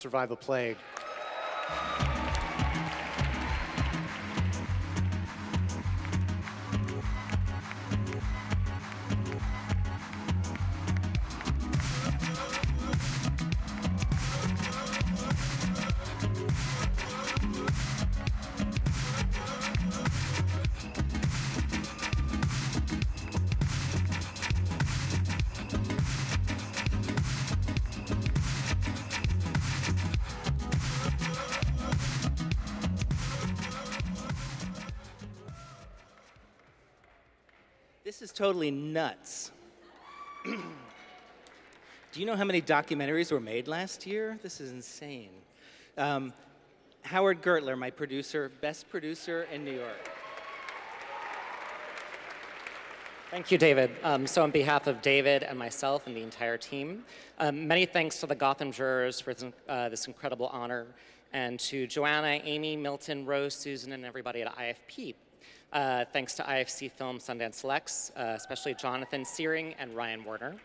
Survive a plague. This is totally nuts. Do you know how many documentaries were made last year? This is insane. Howard Gertler, my producer, best producer in New York. Thank you, David. So on behalf of David and myself and the entire team, many thanks to the Gotham jurors for this incredible honor, and to Joanna, Amy, Milton, Rose, Susan, and everybody at IFP. Thanks to IFC Film Sundance Selects, especially Jonathan Searing and Ryan Warner,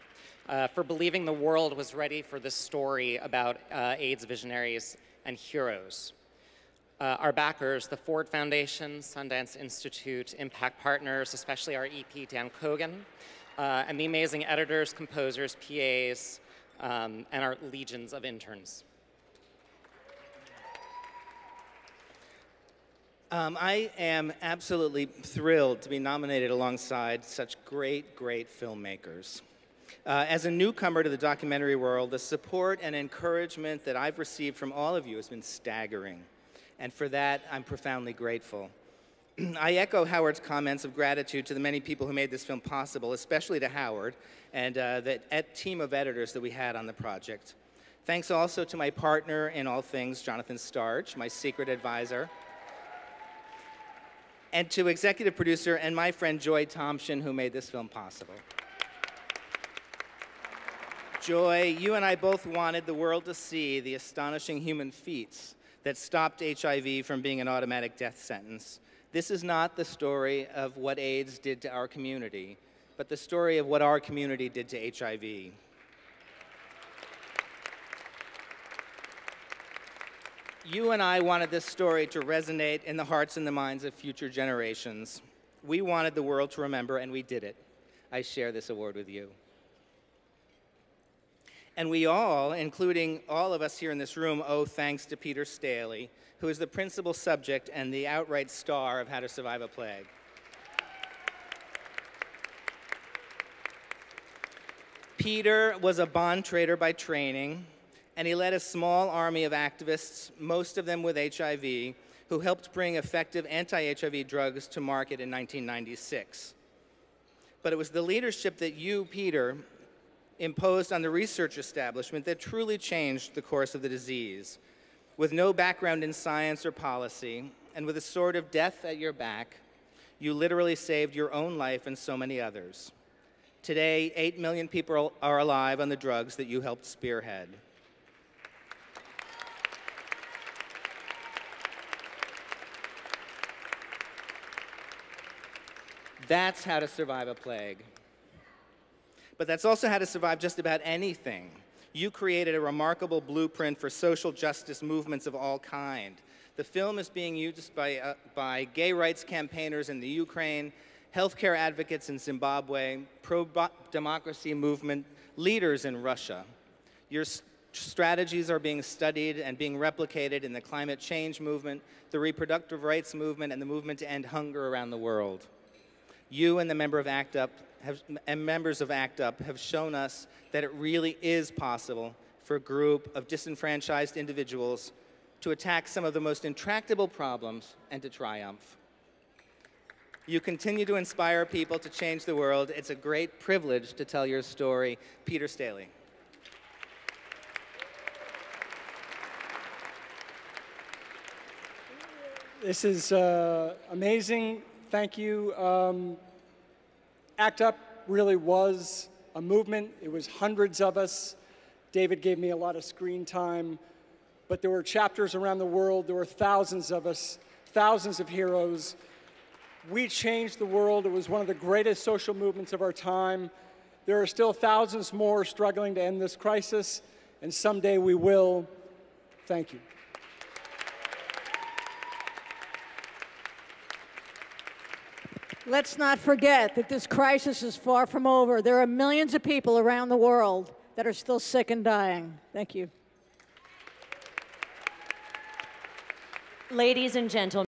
for believing the world was ready for this story about AIDS visionaries and heroes. Our backers, the Ford Foundation, Sundance Institute, Impact Partners, especially our EP, Dan Kogan, and the amazing editors, composers, PAs, and our legions of interns. I am absolutely thrilled to be nominated alongside such great, great filmmakers. As a newcomer to the documentary world, the support and encouragement that I've received from all of you has been staggering. And for that, I'm profoundly grateful. I echo Howard's comments of gratitude to the many people who made this film possible, especially to Howard and the team of editors that we had on the project. Thanks also to my partner in all things, Jonathan Starch, my secret advisor, and to executive producer and my friend Joy Tomchin, who made this film possible. Joy, you and I both wanted the world to see the astonishing human feats that stopped HIV from being an automatic death sentence. This is not the story of what AIDS did to our community, but the story of what our community did to HIV. You and I wanted this story to resonate in the hearts and the minds of future generations. We wanted the world to remember, and we did it. I share this award with you. And we all, including all of us here in this room, owe thanks to Peter Staley, who is the principal subject and the outright star of How to Survive a Plague. Peter was a bond trader by training, and he led a small army of activists, most of them with HIV, who helped bring effective anti-HIV drugs to market in 1996. But it was the leadership that you, Peter, imposed on the research establishment that truly changed the course of the disease. With no background in science or policy, and with a sword of death at your back, you literally saved your own life and so many others. Today, 8 million people are alive on the drugs that you helped spearhead. That's how to survive a plague. But that's also how to survive just about anything. You created a remarkable blueprint for social justice movements of all kind. The film is being used by gay rights campaigners in the Ukraine, healthcare advocates in Zimbabwe, pro-democracy movement leaders in Russia. Your strategies are being studied and being replicated in the climate change movement, the reproductive rights movement, and the movement to end hunger around the world. You and the members of ACT UP have shown us that it really is possible for a group of disenfranchised individuals to attack some of the most intractable problems and to triumph. You continue to inspire people to change the world. It's a great privilege to tell your story. Peter Staley. This is amazing. Thank you. ACT UP really was a movement. It was hundreds of us. David gave me a lot of screen time, but there were chapters around the world. There were thousands of us, thousands of heroes. We changed the world. It was one of the greatest social movements of our time. There are still thousands more struggling to end this crisis, and someday we will. Thank you. Let's not forget that this crisis is far from over. There are millions of people around the world that are still sick and dying. Thank you. Ladies and gentlemen.